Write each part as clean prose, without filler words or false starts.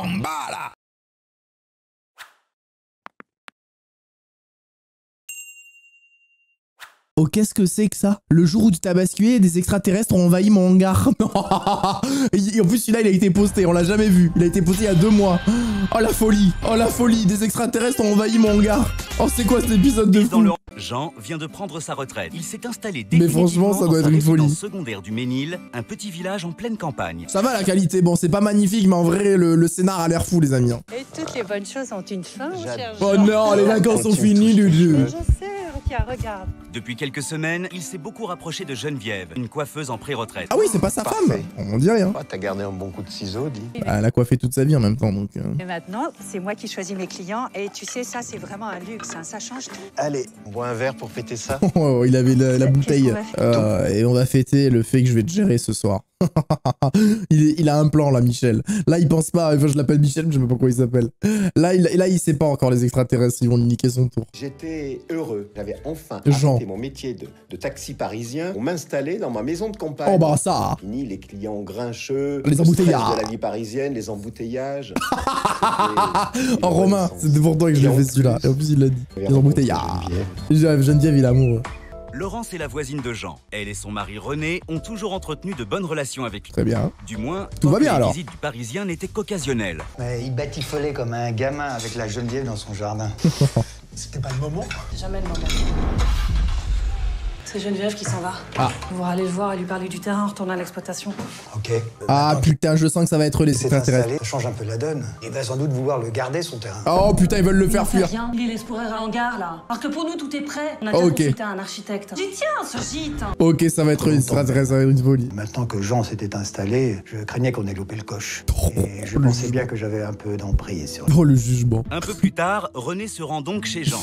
En bas, là. Oh, qu'est-ce que c'est que ça? Le jour où tu t'as basculé, des extraterrestres ont envahi mon hangar. Et en plus, celui-là, il a été posté, on l'a jamais vu. Il a été posté il y a 2 mois. Oh, la folie. Oh, la folie. Des extraterrestres ont envahi mon hangar. Oh, c'est quoi cet épisode de fou? Jean vient de prendre sa retraite. Il s'est installé Mais franchement, ça doit être une folie. Secondaire du Ménil, un petit village en pleine campagne. Ça va la qualité, bon, c'est pas magnifique, mais en vrai, le scénar a l'air fou, les amis. Et toutes les bonnes choses ont une fin, mon cher Oh Jean. non, les vacances sont finies, Lulu. Je sais, Rukia, regarde. Depuis quelques semaines, il s'est beaucoup rapproché de Geneviève, une coiffeuse en pré-retraite. Ah oui, c'est pas sa femme. On dit rien. Oh, t'as gardé un bon coup de ciseau, dis. Bah, elle a coiffé toute sa vie en même temps, donc... Et maintenant, c'est moi qui choisis mes clients. Et tu sais, ça, c'est vraiment un luxe, hein, ça change tout. Allez, on boit un verre pour fêter ça. Oh, il avait la bouteille. Qu'est-ce qu'on va Et on va fêter le fait que je vais te gérer ce soir. il a un plan là, Michel. Là, il pense pas. Enfin, je l'appelle Michel, mais je sais pas pourquoi il s'appelle. Là, il sait pas encore les extraterrestres. Ils vont lui niquer son tour. J'étais heureux. J'avais enfin Jean. arrêté mon métier de taxi parisien pour m'installer dans ma maison de campagne. Oh bah ça. Fini les clients grincheux, Les le embouteillages. stress de la vie parisienne, les embouteillages. Oh Romain, c'était pour toi que je l'ai fait celui-là. Et en plus, il l'a dit. Les embouteillages. Geneviève, il est amoureux. Laurence est la voisine de Jean. Elle et son mari René ont toujours entretenu de bonnes relations avec lui. Très bien. Du moins, Tout va bien, les alors. visites du Parisien n'étaient qu'occasionnelles. Mais il batifolait comme un gamin avec la Geneviève dans son jardin. C'était pas le moment. Jamais le moment. C'est Geneviève qui s'en va. Ah. Vous allez le voir et lui parler du terrain en retournant à l'exploitation. Ok. Ah putain, je sens que ça va être les C'est extraterrestres. installé, ça change un peu la donne. Il va sans doute vouloir le garder, son terrain. Oh putain, ils veulent le Il faire n'en fait fuir. rien. Il laisse pourrir un hangar, là. Parce que pour nous, tout est prêt. On a Oh, déjà ok. consulté un architecte. J'y tiens, ce gîte. Ok, ça va être les extraterrestres, ça va être une folie. Maintenant que Jean s'était installé, je craignais qu'on ait loupé le coche. Et je pensais bien que j'avais un peu d'emprise sur lui. Oh le jugement. Un peu plus tard, René se rend donc chez Jean.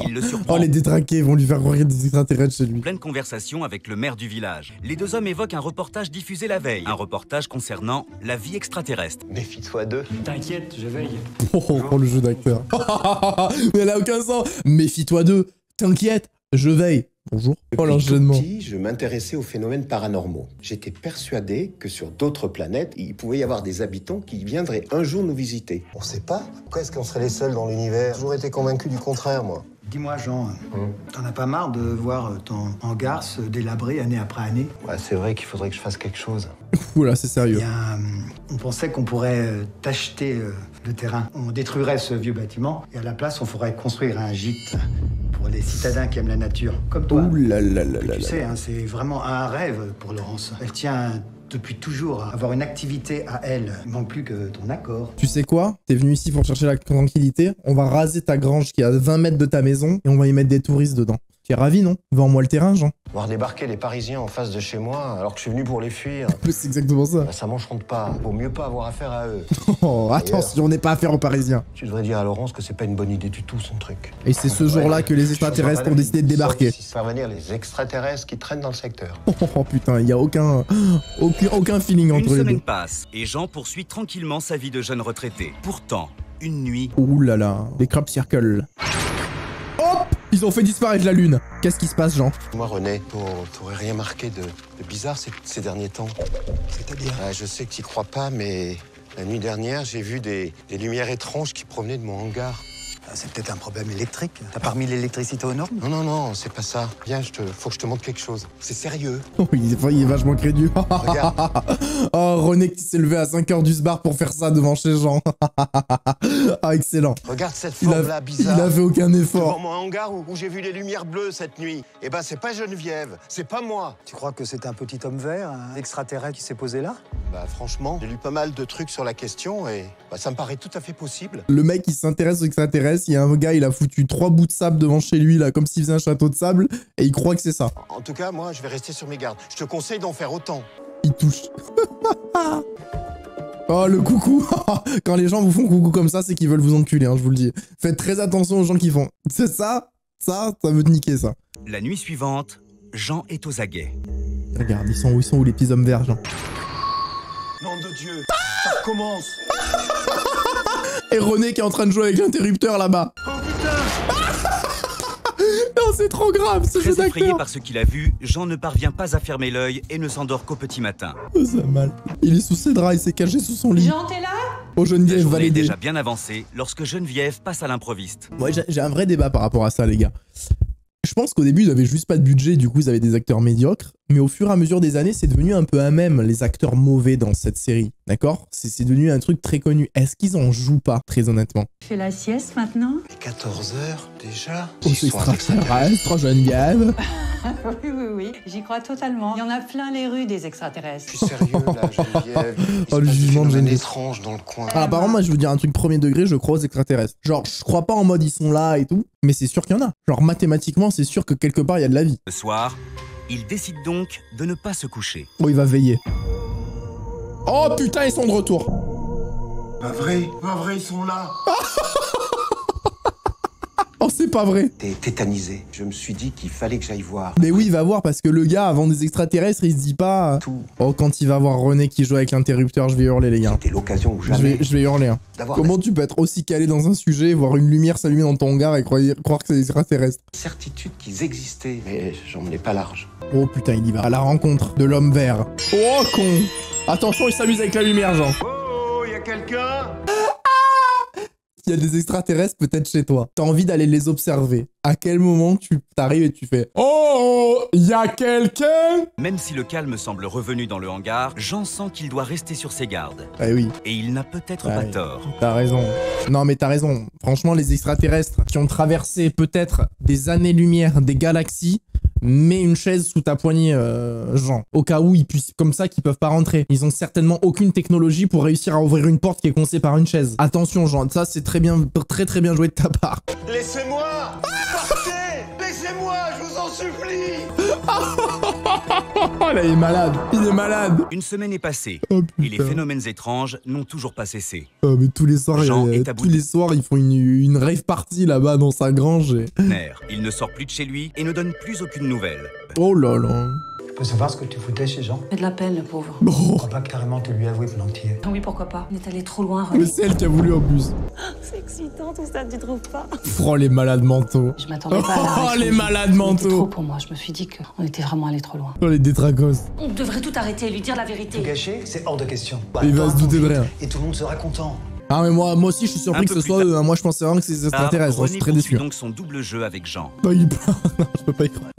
Il le surprend Oh les détraqués vont lui faire croire qu'il y a des extraterrestres chez lui. en pleine conversation avec le maire du village. Les deux hommes évoquent un reportage diffusé la veille. Un reportage concernant la vie extraterrestre. Méfie-toi d'eux. T'inquiète, je veille. Oh le jeu d'acteur. Mais elle a aucun sens. Méfie-toi d'eux. T'inquiète, je veille. Bonjour. Oh Depuis tout l'enchaînement. petit, je m'intéressais aux phénomènes paranormaux. J'étais persuadé que sur d'autres planètes, il pouvait y avoir des habitants qui viendraient un jour nous visiter. On sait pas. Pourquoi est-ce qu'on serait les seuls dans l'univers? J'ai toujours été convaincu du contraire, moi. Dis-moi, Jean, t'en as pas marre de voir ton hangar se délabrer année après année? Ouais, c'est vrai qu'il faudrait que je fasse quelque chose. Oula, c'est Eh sérieux. bien, on pensait qu'on pourrait t'acheter le terrain. On détruirait ce vieux bâtiment et à la place, on ferait construire un gîte pour les citadins qui aiment la nature, comme toi. Ouh là là là là Tu là. sais, hein, c'est vraiment un rêve pour Laurence. Elle tient depuis toujours à avoir une activité à elle. Il manque plus que ton accord. Tu sais quoi? T'es venu ici pour chercher la tranquillité. On va raser ta grange qui est à 20 mètres de ta maison et on va y mettre des touristes dedans. Tu es ravi, non? Vends-moi le terrain, Jean. Voir débarquer les Parisiens en face de chez moi alors que je suis venu pour les fuir, C'est exactement ça. bah, ça m'enchante pas. Vaut mieux pas avoir affaire à eux. Oh, attention, on n'est pas affaire aux Parisiens. Tu devrais dire à Laurence que c'est pas une bonne idée du tout, son truc. Et c'est ce jour-là que les extraterrestres ont décidé de débarquer. Sauf si ça va venir les extraterrestres qui traînent dans le secteur. Oh putain, il y a aucun feeling Une entre les deux. semaine passe et Jean poursuit tranquillement sa vie de jeune retraité. Pourtant, une nuit, Ouh là là, les crop circles. Hop! Ils ont fait disparaître la lune. Qu'est-ce qui se passe, Jean? Moi, René, t'aurais rien marqué de bizarre ces derniers temps? C'est-à-dire? Ouais, je sais que t'y crois pas, mais la nuit dernière, j'ai vu des lumières étranges qui provenaient de mon hangar. C'est peut-être un problème électrique. T'as pas remis l'électricité aux normes? Non, c'est pas ça. Viens, faut que je te montre quelque chose. C'est sérieux. Oh, il est vachement crédule. Regarde. Oh, René qui s'est levé à 5h du bar pour faire ça devant chez Jean. Ah, excellent. Regarde cette Il forme-là bizarre. a fait aucun Devant effort. mon hangar où j'ai vu les lumières bleues cette nuit. Eh ben, c'est pas Geneviève, c'est pas moi. Tu crois que c'est un petit homme vert, un extraterrestre qui s'est posé là? Bah, franchement, j'ai lu pas mal de trucs sur la question et bah, ça me paraît tout à fait possible. Le mec, il s'intéresse aux extraterrestres. Il y a un gars, il a foutu 3 bouts de sable devant chez lui, là, comme s'il faisait un château de sable. Et il croit que c'est ça. En tout cas, moi, je vais rester sur mes gardes. Je te conseille d'en faire autant. Il touche. Oh, le coucou. Quand les gens vous font coucou comme ça, c'est qu'ils veulent vous enculer, hein, je vous le dis. Faites très attention aux gens qui font. C'est ça veut te niquer, ça. la nuit suivante, Jean est aux aguets. Regarde, ils sont où les petits hommes verts, Jean? Nom de Dieu, ça recommence. Et René qui est en train de jouer avec l'interrupteur là-bas. Oh putain. Non, c'est trop grave, ce jeu Très effrayé d'acteur. par ce qu'il a vu, Jean ne parvient pas à fermer l'œil et ne s'endort qu'au petit matin. Oh, ça a mal. Il est sous ses draps, il s'est caché sous son lit. Jean, t'es là? Oh, La Geneviève, journée est validé. déjà bien avancée lorsque Geneviève passe à l'improviste. Ouais, j'ai un vrai débat par rapport à ça, les gars. Je pense qu'au début, ils avaient juste pas de budget, du coup, ils avaient des acteurs médiocres. Mais au fur et à mesure des années, c'est devenu un peu un mème, les acteurs mauvais dans cette série. D'accord? C'est devenu un truc très connu. Est-ce qu'ils en jouent pas, très honnêtement? Tu fais la sieste maintenant? 14 heures déjà. Oh, c'est extraterrestre, Geneviève. Oui, j'y crois totalement. Il y en a plein les rues des extraterrestres. Je suis sérieux là, Geneviève. Oh, le jugement de Geneviève. étrange dans le coin. Ah, par contre, moi, je veux dire un truc premier degré, je crois aux extraterrestres. Genre, je crois pas en mode ils sont là et tout, mais c'est sûr qu'il y en a. Genre, mathématiquement, c'est sûr que quelque part, il y a de la vie. Le soir, il décide donc de ne pas se coucher. Oh, il va veiller. Oh putain, ils sont de retour. Pas vrai, ils sont là. Oh, c'est pas vrai. T'es tétanisé. Je me suis dit qu'il fallait que j'aille voir. Mais oui, il va voir parce que le gars, avant des extraterrestres, il se dit pas. Tout. Oh, quand il va voir René qui joue avec l'interrupteur, je vais hurler, les gars. C'était l'occasion ou jamais Je vais hurler. Hein. d'avoir Comment tu peux être aussi calé dans un sujet, voir une lumière s'allumer dans ton hangar et croire que c'est des extraterrestres? la certitude qu'ils existaient. Mais j'en menais pas large. Oh putain, il y va à la rencontre de l'homme vert. Oh con. Attention, il s'amuse avec la lumière, Jean. Oh, y a quelqu'un? Il y a des extraterrestres peut-être chez toi. T'as envie d'aller les observer. À quel moment tu t'arrives et tu fais oh, il y a quelqu'un? Même si le calme semble revenu dans le hangar, Jean sent qu'il doit rester sur ses gardes. Eh oui, Et il n'a peut-être pas tort. t'as raison. Non mais t'as raison. Franchement, les extraterrestres qui ont traversé peut-être des années-lumière, des galaxies, mets une chaise sous ta poignée, Jean. Au cas où ils puissent, comme ça, qu'ils peuvent pas rentrer. Ils ont certainement aucune technologie pour réussir à ouvrir une porte qui est coincée par une chaise. Attention, Jean, ça c'est très bien joué de ta part. Laissez-moi! Partez! Laissez-moi, je vous en supplie! Oh là, il est malade. Il est malade. Une semaine est passée, Oh et les putain. phénomènes étranges n'ont toujours pas cessé. Oh, mais tous les soirs, Jean est à bout de- ils font une rave party là-bas dans sa grange. Nerf, il ne sort plus de chez lui et ne donne plus aucune nouvelle. Oh là là. Je peux savoir ce que tu foutais chez Jean? Fais de la peine, le pauvre. Je Oh, crois pas carrément te lui avouer pendant que t'y es. Oui, pourquoi pas. On est allé trop loin, mais René. c'est elle qui a voulu en plus. C'est excitant tout ça, tu trouves pas? Oh, les malades mentaux. Je m'attendais pas à la Oh, réaction. les malades C'était mentaux. trop pour moi. Je me suis dit qu'on était vraiment allé trop loin. Oh, les détracos. On devrait tout arrêter et lui dire la Tout vérité. gâcher, c'est hors de question. Il va se douter de rien. Et tout le monde sera content. Ah, mais moi aussi, je suis surpris Un que peu ce soit plus eux. Hein. Moi, je pensais vraiment que c'est des extraterrestres. Je René suis très poursuit déçu. donc son double jeu avec Jean. Non, il pleure. Non, je peux pas y croire.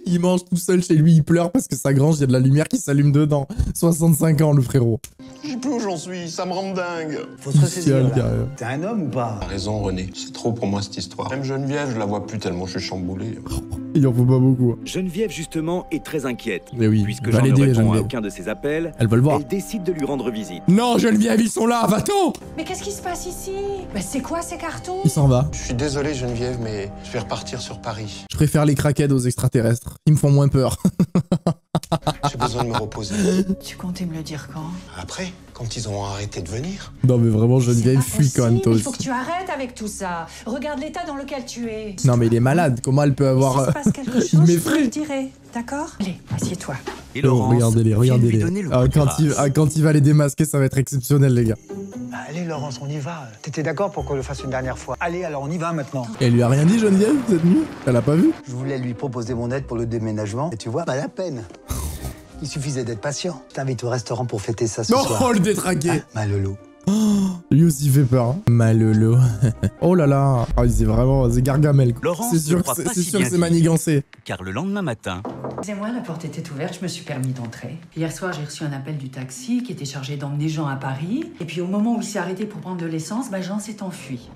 Il mange tout seul chez lui, il pleure parce que sa grange, il y a de la lumière qui s'allume dedans. 65 ans, le frérot. Je sais plus où j'en suis, ça me rend dingue. Faut se ressaisir, Ciel, là. carrément. T'es un homme ou pas? T'as raison, René. C'est trop pour moi cette histoire. Même Geneviève, je la vois plus tellement je suis chamboulé. Il en faut pas beaucoup. Geneviève, justement, est très inquiète. Mais oui, Puisque va Jean ne l'aider, répond à Geneviève. aucun de ses appels, Elle veut le voir. elle décide de lui rendre visite. Non, Geneviève, ils sont là, va-t'en! Mais qu'est-ce qui se passe ici? Mais c'est quoi ces cartons? Il s'en va. Je suis désolé, Geneviève, mais je vais repartir sur Paris. Je préfère les craquettes aux extraterrestres. Ils me font moins peur. J'ai besoin de me reposer. Tu comptais me le dire quand? Après, quand ils auront arrêté de venir. Non, mais vraiment, Geneviève C'est pas fuit quand même, toi possible, il aussi. faut que tu arrêtes avec tout ça. Regarde l'état dans lequel tu es. Non, mais il est malade. Comment elle peut avoir. Si se passe quelque chose, il je te m'effraie. le dirai, d'accord? Allez, assieds-toi. Et Oh, Laurence regardez-les, vient regardez-les. lui donner le Ah, coup de quand il va les démasquer, ça va être exceptionnel, les gars. Allez, Laurence, on y va. T'étais d'accord pour qu'on le fasse une dernière fois? Allez, alors on y va maintenant. Elle lui a rien dit, Geneviève, cette nuit? Elle a pas vu? Je voulais lui proposer mon aide pour le déménagement. Et tu vois, pas la peine. Il suffisait d'être patient. Je t'invite au restaurant pour fêter ça ce soir. Oh, le détraqué! Ma Lolo. Lui aussi fait peur. Hein. Malolo. Oh là là. Oh, c'est Gargamel. quoi. Laurence C'est sûr ne que croit pas c'est si sûr bien que c'est dire. manigancé. Car le lendemain matin, Excusez-moi, la porte était ouverte, je me suis permis d'entrer. Hier soir, j'ai reçu un appel du taxi qui était chargé d'emmener Jean à Paris. Et puis au moment où il s'est arrêté pour prendre de l'essence, Jean s'est enfui.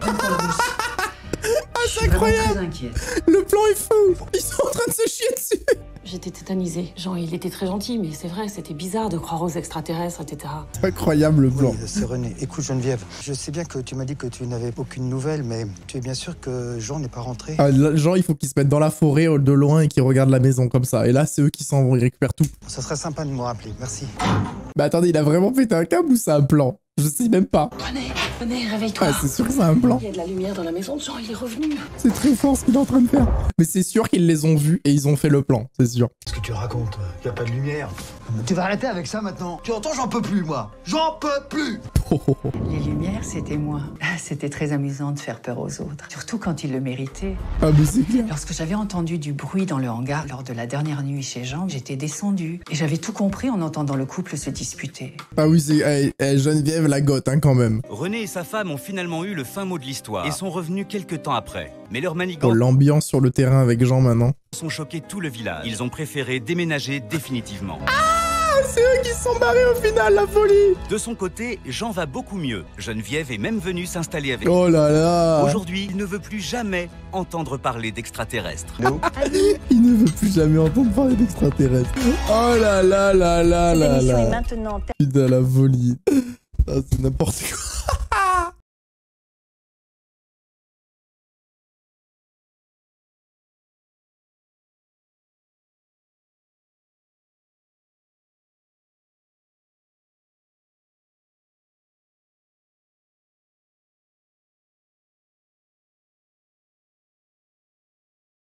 C'est incroyable. Très inquiète. Le plan est fou. Ils sont en train de se chier dessus. J'étais tétanisée. Jean, il était très gentil, mais c'est vrai, c'était bizarre de croire aux extraterrestres, etc. C'est incroyable le plan. Oui, c'est René. Écoute, Geneviève, je sais bien que tu m'as dit que tu n'avais aucune nouvelle, mais tu es bien sûr que Jean n'est pas rentré? Ah, là, genre, il faut qu'ils se mettent dans la forêt de loin et qu'ils regardent la maison comme ça. Et là, c'est eux qui s'en vont, ils récupèrent tout. Ça serait sympa de me rappeler. Merci. Bah attendez, il a vraiment pété un câble ou c'est un plan? Je sais même pas. René, réveille-toi. Ah, c'est sûr que c'est un plan. Il y a de la lumière dans la maison de Jean, il est revenu. C'est très fort ce qu'il est en train de faire. Mais c'est sûr qu'ils les ont vus et ils ont fait le plan, c'est sûr. Qu'est-ce que tu racontes? Y a pas de lumière. Tu vas arrêter avec ça maintenant? Tu entends, j'en peux plus, moi. J'en peux plus! Les lumières, c'était moi. C'était très amusant de faire peur aux autres, surtout quand ils le méritaient. Ah mais c'est clair. Lorsque j'avais entendu du bruit dans le hangar lors de la dernière nuit chez Jean, j'étais descendue. Et j'avais tout compris en entendant le couple se disputer. Ah oui, c'est Geneviève la goth, hein, quand même. René et sa femme ont finalement eu le fin mot de l'histoire et sont revenus quelques temps après. Mais leurs manigances Oh, l'ambiance sur le terrain avec Jean maintenant. ont choqué tout le village. Ils ont préféré déménager définitivement. C'est eux qui se sont barrés au final, la folie. De son côté, Jean va beaucoup mieux. Geneviève est même venue s'installer avec lui. Oh là là. Aujourd'hui, il ne veut plus jamais entendre parler d'extraterrestres. Il ne veut plus jamais entendre parler d'extraterrestres. Oh là là là là là là. Maintenant Putain, la folie. Ça, c'est n'importe quoi.